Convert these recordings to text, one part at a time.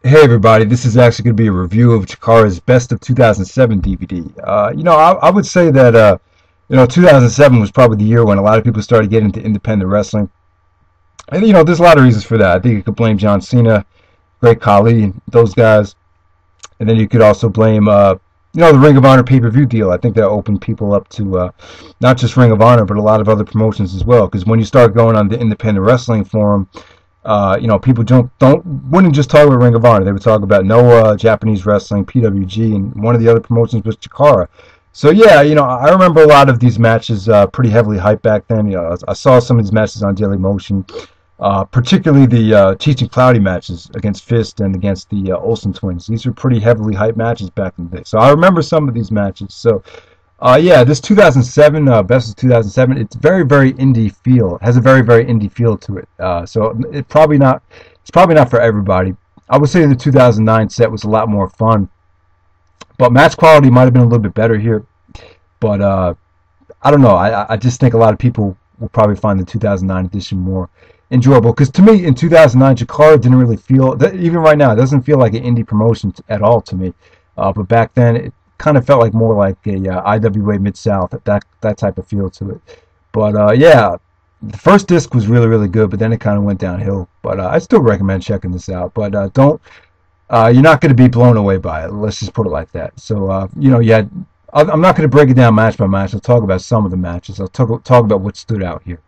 Hey everybody, this is actually going to be a review of Chikara's Best of 2007 DVD. I would say that 2007 was probably the year when a lot of people started getting into independent wrestling, and there's a lot of reasons for that. I think you could blame John Cena, Great Khali, those guys, and then you could also blame the Ring of Honor pay-per-view deal. I think that opened people up to not just Ring of Honor, but a lot of other promotions as well. Because when you start going on the independent wrestling forum, people wouldn't just talk about Ring of Honor. They would talk about Noah, Japanese wrestling, PWG, and one of the other promotions was Chikara. So yeah, I remember a lot of these matches pretty heavily hyped back then. I saw some of these matches on Daily Motion, particularly the Cheech and Claudio matches against Fist and against the Olsen twins. These were pretty heavily hyped matches back in the day. So I remember some of these matches. So yeah, this 2007 Best of 2007. It's very, very indie feel. It has a very, very indie feel to it. So it's probably not for everybody. I would say the 2009 set was a lot more fun, but match quality might have been a little bit better here. But I don't know. I just think a lot of people will probably find the 2009 edition more enjoyable. Because to me, in 2009, Chikara didn't really feel, even right now, it doesn't feel like an indie promotion at all to me. But back then, it kind of felt like more like a IWA Mid-South, that type of feel to it. But yeah, the first disc was really, really good, but then it kind of went downhill. But I still recommend checking this out. But you're not going to be blown away by it. Let's just put it like that. So I'm not going to break it down match by match. I'll talk about some of the matches. I'll talk about what stood out here.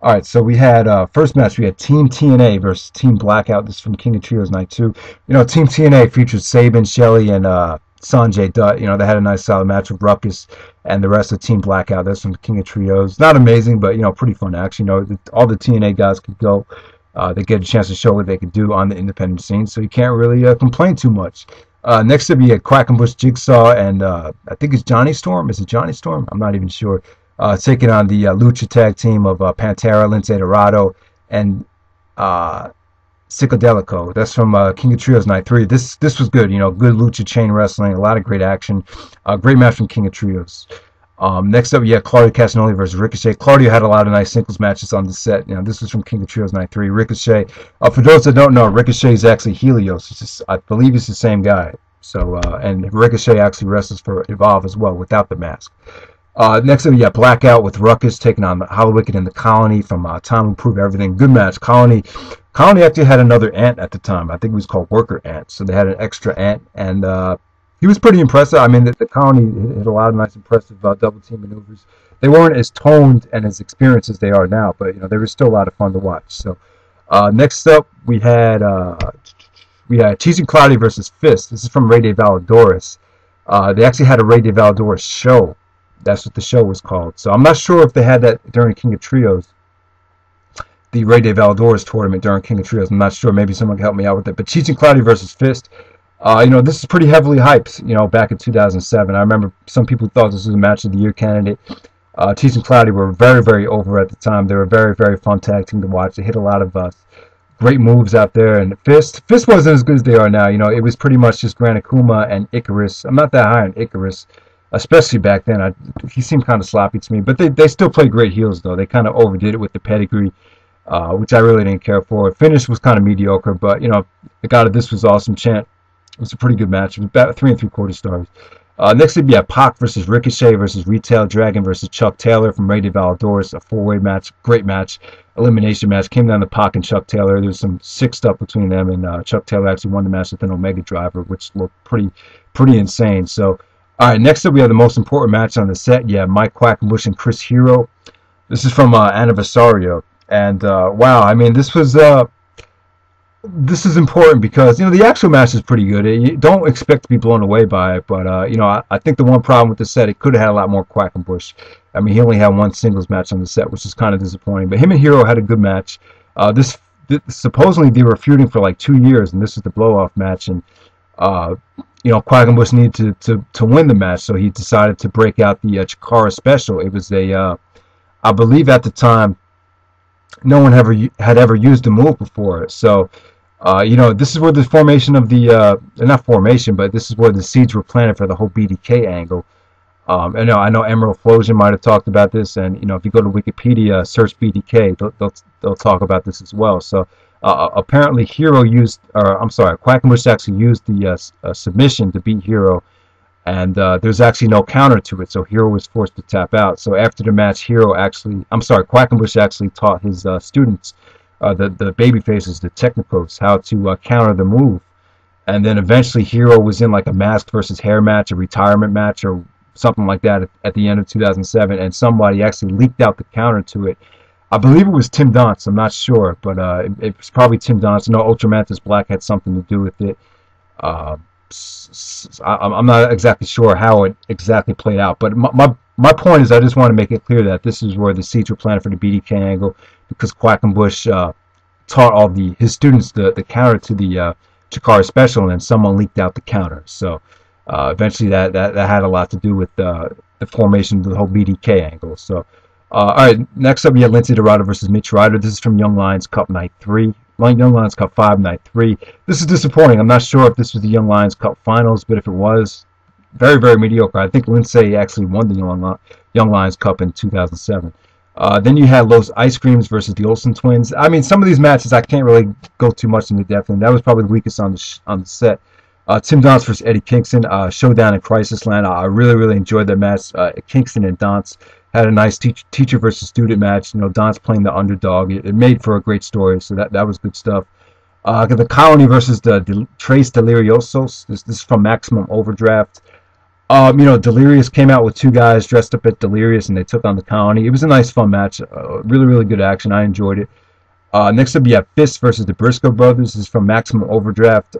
All right, so we had first match. We had Team TNA versus Team Blackout. This is from King of Trios Night 2. Team TNA featured Sabin, Shelley, and Sanjay Dutt. They had a nice solid match with Ruckus and the rest of Team Blackout. That's from the King of Trios. Not amazing, but pretty fun action. All the TNA guys could go. They get a chance to show what they could do on the independent scene, so you can't really complain too much. Next up, we had Quackenbush, Jigsaw, and I think it's Johnny Storm. Is it Johnny Storm? I'm not even sure. Taking on the Lucha tag team of Panterea, Lince, Dorado, and Sicodelico. That's from King of Trios Night 3. This was good. Good Lucha chain wrestling. A lot of great action. Great match from King of Trios. Next up, you had Claudio Castagnoli versus Ricochet. Claudio had a lot of nice singles matches on the set. This was from King of Trios Night 3. Ricochet. For those that don't know, Ricochet is actually Helios. I believe he's the same guy. So and Ricochet actually wrestles for Evolve as well without the mask. Next up, you got Blackout with Ruckus taking on the Hallowicked and the Colony from Time to Prove Everything. Good match. Colony actually had another ant at the time. I think it was called Worker Ant. So they had an extra ant, and he was pretty impressive. I mean, the Colony hit a lot of nice, impressive double team maneuvers. They weren't as toned and as experienced as they are now, but they were still a lot of fun to watch. So next up, we had Cheech and Claudio versus Fist. This is from Rey de Voladores. They actually had a Rey de Voladores show. That's what the show was called. So I'm not sure if they had that during King of Trios, the Rey de Voladores tournament during King of Trios. I'm not sure. Maybe someone can help me out with it. But Cheech and Claudio versus Fist, this is pretty heavily hyped, back in 2007. I remember some people thought this was a match of the year candidate. Cheech and Claudio were very, very over at the time. They were a very, very fun tag team to watch. They hit a lot of great moves out there. And Fist wasn't as good as they are now. It was pretty much just Gran Akuma and Icarus. I'm not that high on Icarus, especially back then. He seemed kind of sloppy to me, but they still play great heels, though. They kind of overdid it with the pedigree, which I really didn't care for. Finish was kind of mediocre, but the God of This Was Awesome chant was a pretty good match. It was about 3 3/4 stars. Next up, you have Pac versus Ricochet versus Retail Dragon versus Chuck Taylor from Rey de Voladores. A 4-way match, great match, elimination match. Came down to Pac and Chuck Taylor. There was some sick stuff between them, and Chuck Taylor actually won the match with an Omega Driver, which looked pretty insane. So. All right, next up we have the most important match on the set. Yeah, Mike Quackenbush and Chris Hero. This is from Anniversario, and wow, I mean, this is important because the actual match is pretty good. You don't expect to be blown away by it, but I think the one problem with the set, it could have had a lot more Quackenbush. I mean, he only had one singles match on the set, which is kind of disappointing. But him and Hero had a good match. Supposedly they were feuding for like 2 years, and this is the blow-off match, and Quackenbush needed to win the match, so he decided to break out the Chikara special. It was I believe at the time, no one had ever used the move before. So, this is where the formation of the, not formation, but this is where the seeds were planted for the whole BDK angle. I know Emerald Flosion might have talked about this, and if you go to Wikipedia, search BDK, they'll talk about this as well. So Apparently, Hero used, or I'm sorry, Quackenbush actually used the submission to beat Hero, and there's actually no counter to it, so Hero was forced to tap out. So after the match, Quackenbush actually taught his students, the baby faces, the Technicos, how to counter the move. And then eventually Hero was in like a mask versus hair match, a retirement match, or something like that at the end of 2007, and somebody actually leaked out the counter to it. I believe it was Tim Donst, I'm not sure, but it was probably Tim Donst. No, Ultramantis Black had something to do with it. I'm not exactly sure how it exactly played out, but my point is I just want to make it clear that this is where the seeds were planted for the BDK angle, because Quackenbush taught his students the counter to the Chikara special, and then someone leaked out the counter. So eventually that had a lot to do with the formation of the whole BDK angle. So all right, next up you have Lince Dorado versus Mitch Ryder. This is from Young Lions Cup Night 3. Young Lions Cup 5 Night 3. This is disappointing. I'm not sure if this was the Young Lions Cup finals, but if it was, very, very mediocre. I think Lince actually won the Young Lions Cup in 2007. Then you had Los Ice Creams versus the Olsen twins. I mean, some of these matches I can't really go too much into depth in. That was probably the weakest on the set. Tim Donst versus Eddie Kingston, Showdown in Crisisland. I really, really enjoyed that match. Kingston and Donst had a nice teacher versus student match. You know, Donst playing the underdog. It made for a great story, so that was good stuff. The Colony versus the Tres Deliriosos. This is from Maximum Overdraft. You know, Delirious came out with two guys dressed up as Delirious, and they took on the Colony. It was a nice, fun match. Really, really good action. I enjoyed it. Next up, you have Fist versus the Briscoe brothers. This is from Maximum Overdraft.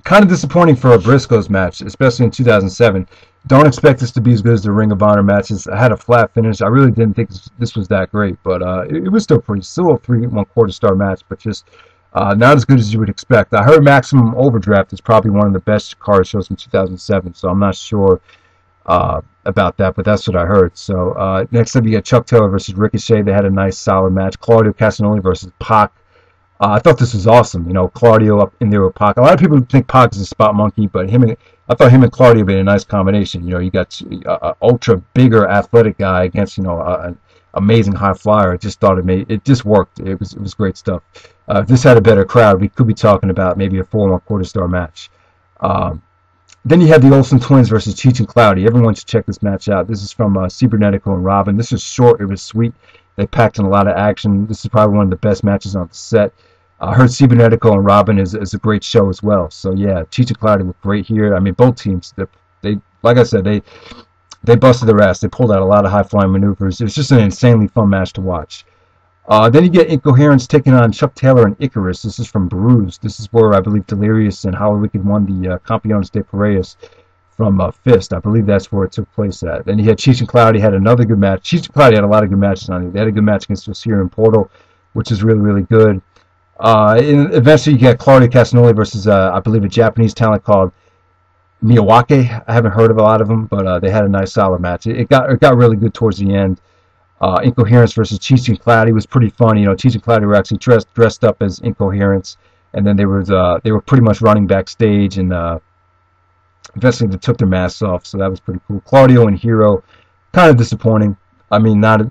Kind of disappointing for a Briscoes match, especially in 2007. Don't expect this to be as good as the Ring of Honor matches. I had a flat finish. I really didn't think this was that great, but it was still a 3 1/4 star match, but just not as good as you would expect. I heard Maximum Overdraft is probably one of the best card shows from 2007, so I'm not sure about that, but that's what I heard. So next up, you got Chuck Taylor versus Ricochet. They had a nice, solid match. Claudio Castagnoli versus Pac. I thought this was awesome. You know, Claudio up in there with Pac. A lot of people think Pac is a spot monkey, but I thought him and Claudio made a nice combination. You know, you got an ultra bigger athletic guy against, you know, an amazing high flyer. I just thought it just worked. It was great stuff. If this had a better crowd, we could be talking about maybe a 4 1/4 star match. Then you had the Olsen twins versus Cheech and Claudio. Everyone should check this match out. This is from Cybernetico and Robin. This was short. It was sweet. They packed in a lot of action. This is probably one of the best matches on the set. I heard Cybernetico and Robin is a great show as well. So yeah, Cheech and Claudio look great here. I mean, both teams, they like I said, they busted their ass. They pulled out a lot of high flying maneuvers. It was just an insanely fun match to watch. Then you get Incoherence taking on Chuck Taylor and Icarus. This is from Bruise. This is where I believe Delirious and Hallowicked won the Campeones de Parejas from Fist. I believe that's where it took place at. Then you had Cheech and Claudio had another good match. Cheech and Claudio had a lot of good matches on it. They had a good match against Osirian Portal, which is really, really good. Eventually, you get Claudio Castagnoli versus, I believe, a Japanese talent called Miyawake. I haven't heard of a lot of them, but they had a nice, solid match. It got really good towards the end. Incoherence versus Cheech and Claudio was pretty fun. You know, Cheech and Claudio were actually dressed up as Incoherence, and then they were pretty much running backstage, and eventually they took their masks off, so that was pretty cool. Claudio and Hero, kind of disappointing. I mean, not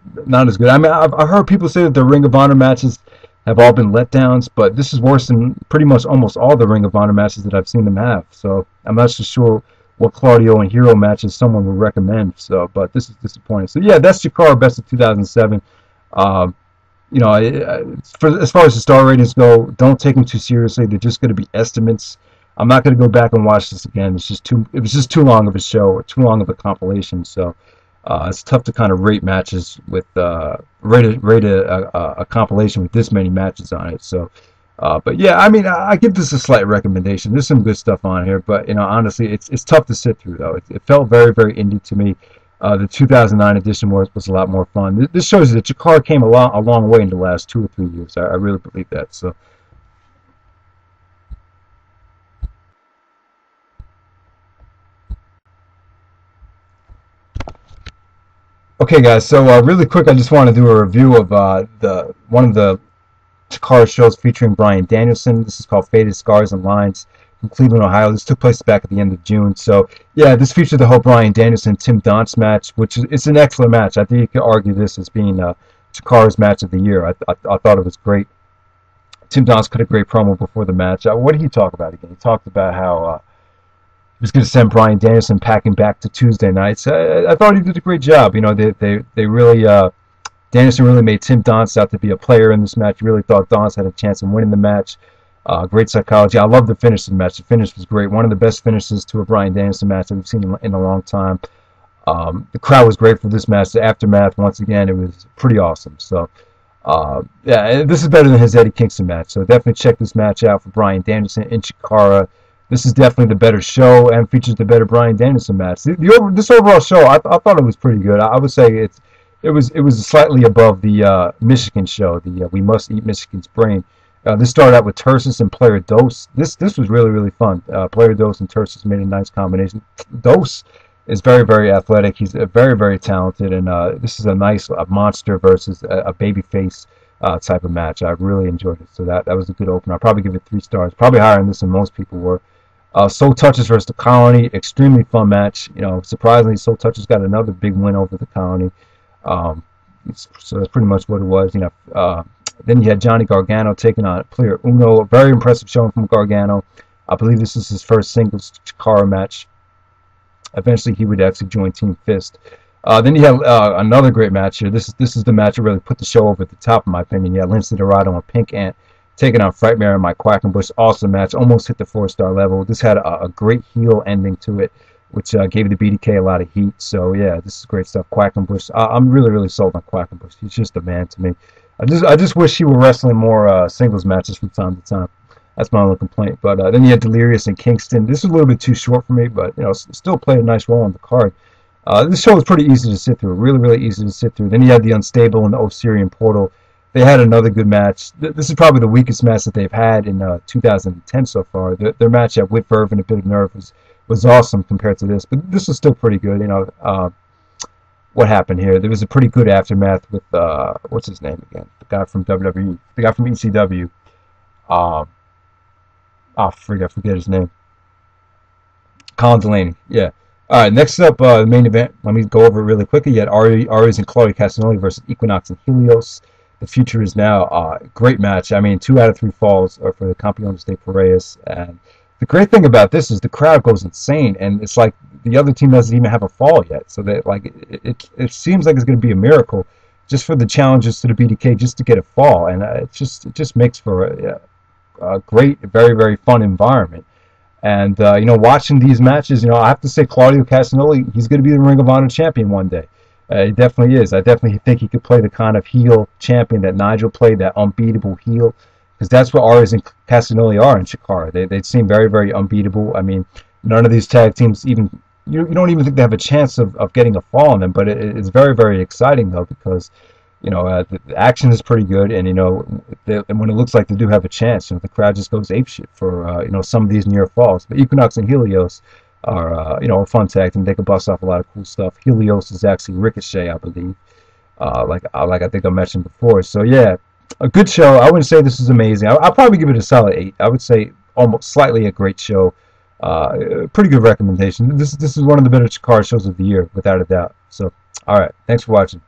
as good. I mean, I've heard people say that the Ring of Honor matches have all been letdowns, but this is worse than pretty much almost all the Ring of Honor matches that I've seen them have. So I'm not so sure what Claudio and Hero matches someone would recommend. So, but this is disappointing. So yeah, that's Chikara Best of 2007. You know, as far as the star ratings go, don't take them too seriously. They're just going to be estimates. I'm not going to go back and watch this again. It was just too long of a show, or too long of a compilation. So it's tough to kind of rate matches with rate a compilation with this many matches on it. So, but yeah, I mean, I give this a slight recommendation. There's some good stuff on here, but you know, honestly, it's tough to sit through though. It felt very, very indie to me. The 2009 edition was a lot more fun. This shows you that Chikara came a long way in the last 2 or 3 years. I really believe that. So. Okay, guys. So really quick, I just want to do a review of one of the Chikara shows featuring Bryan Danielson. This is called Faded Scars and Lines from Cleveland, Ohio. This took place back at the end of June. So yeah, this featured the whole Bryan Danielson Tim Donst match, which is an excellent match. I think you could argue this as being Chikara's match of the year. I thought it was great. Tim Donst cut a great promo before the match. What did he talk about again? He talked about how he was going to send Bryan Danielson packing back to Tuesday nights. I thought he did a great job. You know, they really Danielson really made Tim Donst out to be a player in this match. He really thought Donst had a chance of winning the match. Great psychology. I love the finish of the match. The finish was great. One of the best finishes to a Bryan Danielson match that we've seen in a long time. The crowd was great for this match. The aftermath, once again, it was pretty awesome. So, yeah, this is better than his Eddie Kingston match. So definitely check this match out for Bryan Danielson and Chikara. This is definitely the better show and features the better Bryan Danielson match. This overall show, I thought it was pretty good. I would say it was slightly above the Michigan show, the We Must Eat Michigan's Brain. This started out with Tersus and Player Dose. This was really fun. Player Dose and Tersus made a nice combination. Dose is very athletic. He's very talented, and this is a nice monster versus a babyface type of match. I really enjoyed it. So that was a good opener. I'll probably give it 3 stars. Probably higher than this than most people were. Soul Touches versus the Colony, extremely fun match. You know, surprisingly, Soul Touches got another big win over the Colony. So that's pretty much what it was. You know, then you had Johnny Gargano taking on Player Uno. A very impressive showing from Gargano. I believe this is his first singles Chikara match. Eventually, he would actually join Team Fist. Then you had another great match here. This is the match that really put the show over the top, in my opinion. You had Lince, Dorado, and Pink Ant taking on Frightmare and Quackenbush. Awesome match. Almost hit the 4-star level. This had a great heel ending to it, which gave the BDK a lot of heat. So, yeah, this is great stuff. Quackenbush. I'm really sold on Quackenbush. He's just a man to me. I just wish he were wrestling more singles matches from time to time. That's my only complaint. But then you had Delirious and Kingston. This is a little bit too short for me, but you know, still played a nice role on the card. This show was pretty easy to sit through. Really easy to sit through. Then you had the Unstable and the Osirian Portal. They had another good match. This is probably the weakest match that they've had in 2010 so far. Their match at Whit Verve and a bit of nerve was awesome compared to this, but this was still pretty good. You know, what happened here? There was a pretty good aftermath with what's his name again? The guy from WWE, the guy from ECW. I forget his name. Colin Delaney. Yeah. All right. Next up, the main event. Let me go over it really quickly. You had Aries and Claudio Castagnoli versus Equinox and Helios. The future is now. Great match. I mean, 2 out of 3 falls are for the Campeones de Parejas. And the great thing about this is the crowd goes insane, and it's like the other team doesn't even have a fall yet. So that like it seems like it's going to be a miracle just for the challenges to the BDK just to get a fall, and it just makes for a great, very fun environment. And you know, watching these matches, you know, I have to say Claudio Castagnoli, he's going to be the Ring of Honor champion one day. He definitely is. I definitely think he could play the kind of heel champion that Nigel played, that unbeatable heel, because that's what Aries and Castagnoli are in Chikara. They seem very unbeatable. I mean, none of these tag teams even, you don't even think they have a chance of getting a fall on them, but it's very exciting though, because you know, the action is pretty good, and you know, when it looks like they do have a chance, you know, the crowd just goes apeshit for you know, some of these near falls. But Equinox and Helios are you know, a fun tag team. They can bust off a lot of cool stuff. Helios is actually Ricochet, I believe, like I think I mentioned before. So yeah, a good show. I wouldn't say this is amazing. I'll probably give it a solid 8. I would say almost slightly a great show. Pretty good recommendation. This is one of the better Chikara shows of the year, without a doubt. So all right, thanks for watching.